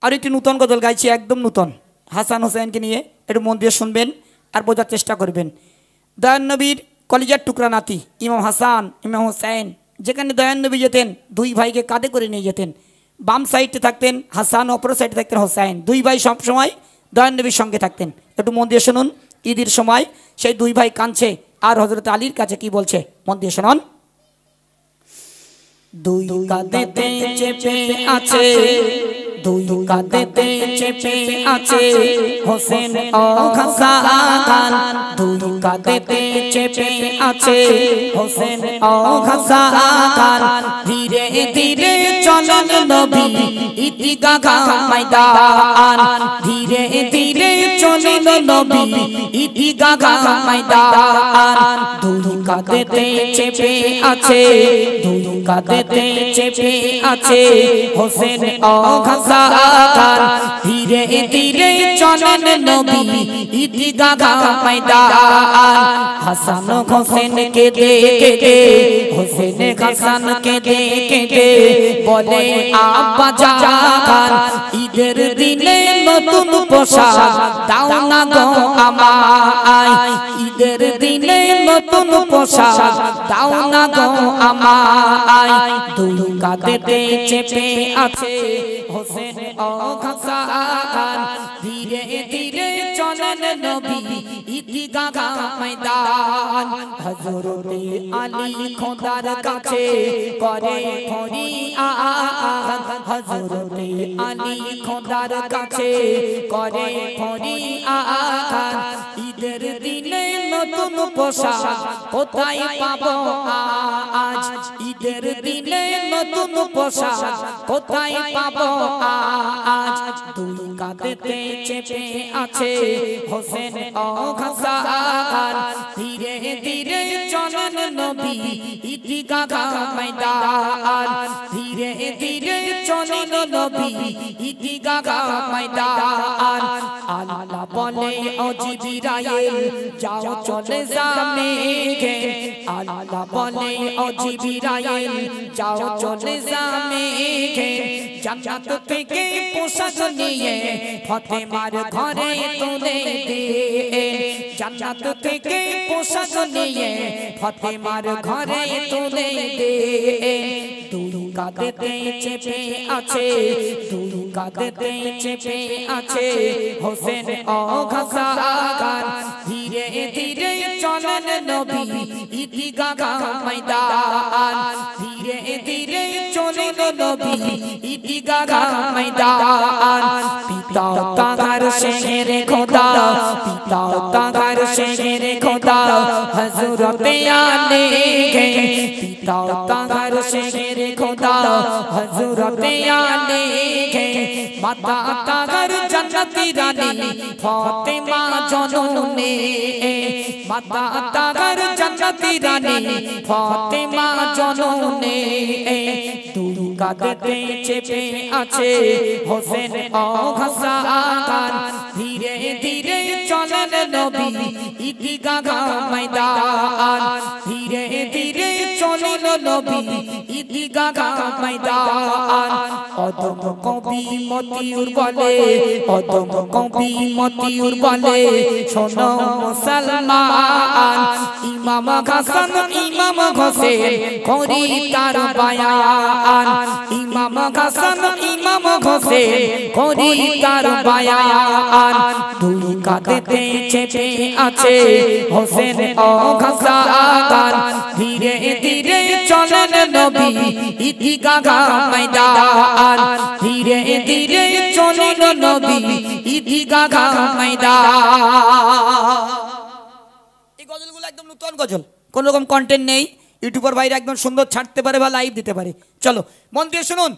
আর একটি নূতন গজল গাইছি, একদম নূতন, হাসান হোসেনকে নিয়ে। একটু মন দিয়ে শুনবেন আর বোঝার চেষ্টা করবেন। দয়ান নবীর কলিজার টুকরা নাতি ইমাম হাসান, ইমাম হোসেন, যেখানে দয়ান নবী যেতেন দুই ভাইকে কাঁধে করে নিয়ে যেতেন। বাম সাইডে থাকতেন হাসান, অপর সাইডে থাকতেন হোসেন। দুই ভাই সবসময় দয়ান নবীর সঙ্গে থাকতেন। একটু মন দিয়ে শুনুন। ঈদের সময় সেই দুই ভাই কাঁদছে আর হযরত আলীর কাছে কি বলছে, মন দিয়ে শুনুন। দুই কাঁধেতে চেপে আছে, দুই কাঁধেতে চেপে আছে হোসেন ও হাসান, দুই কাঁধেতে চেপে আছে হোসেন ও হাসান। ধীরে ধীরে চলেন নবী ঈদগাহ ময়দান, ধীরে ধীরে চলেন নবী ঈদগাহ ময়দান। দুই কাঁধেতে চেপে আছে, দুই কাঁধেতে চেপে আছে হোসেন ও হাসান। ধীরে ধীরে চলেন নবী ঈদগাহ ময়দান। হাসান হোসেন কে দেখে, হোসেন হাসান কে দেখে বলে আব্বা জান, ঈদের দিনে নতুন পোশাক দাও না গো আমায়, ঈদের দিনে নতুন পোশাক দাও না গো আমায়। দুই কাঁধেতে চেপে আছে হোসেন ও হাসান। ধীরে ধীরে চলেন নবী ঈদগাহ ময়দান। হযরতে আলী খোদার কাছে করে ফরিয়াদ, হযরতে আলী খোদার কাছে করে ফরিয়াদ। ঈদের দিনে নতুন পোশাক কোথায় পাবো আজ, ঈদের দিনে নতুন পোশাক কোথায় পাবো আজ। দুই কাঁধেতে চেপে আছে হোসেন ও হাসান। ধীরে ধীরে চলেন নবী ঈদগাহ ময়দান, ধীরে ধীরে চলেন নবী ঈদগাহ ময়দান। আল্লাহ বলে ও জিবরাইল যাও চলে জামেগে, আল্লাহ বলে ও জিবরাইল যাও চলে জামেগে। জান্নাত থেকে পোশাক নিয়ে ফাতেমার ঘরে তুলে দে, জান্নাত থেকে পোশাক নিয়ে ফাতেমার ঘরে তুলে দে। দুই কাঁধেতে চেপে আছে, দুই কাঁধেতে চেপে আছে হোসেন ও হাসান। ধীরে ধীরে চলেন নবী ঈদগাহ ময়দান, ধীরে ধীরে চলেন নবী ঈদগাহ ময়দান। পিতা তাহার শেরে খোদা, পিতা তাহার শেরে খোদা হযরতে আলী গে, পিতা তাহার শেরে খোদা হযরতে আলী গে। মাতা তাহার জান্নাতি রানী ফাতেমা জননী, মাতা তাহার জান্নাতি রানী ফাতেমা জননী। দুই কাঁধেতে চেপে আছে হোসেন ও হাসান। ধীরে ধীরে চলেন নবী ঈদগাহ ময়দান, ধীরে ধীরে চলেন নবী ঈদগাহ ময়দান। অদম কবি মতিউর বলে, অদম কবি মতিউর বলে শোনো মুসলমান, ইমাম হাসান ইমাম হোসেন করি তার বায়ান, ইমাম হাসান ইমাম হোসেন করি তার বায়ান। দুই কাঁধেতে চেপে আছে হোসেন ও হাসান। ধীরে ধীরে চলেন নবী ঈদগাহ ময়দান, ধীরে ধীরে চলেন নবী ঈদগাহ ময়দান। এই গজলগুলো একদম নতুন গজল, কোন রকম কন্টেন্ট নেই। ইউটিউবার ভাইরা একদম সুন্দর ছাড়তে পারে বা লাইভ দিতে পারে। চলো মন দিয়ে শুনুন।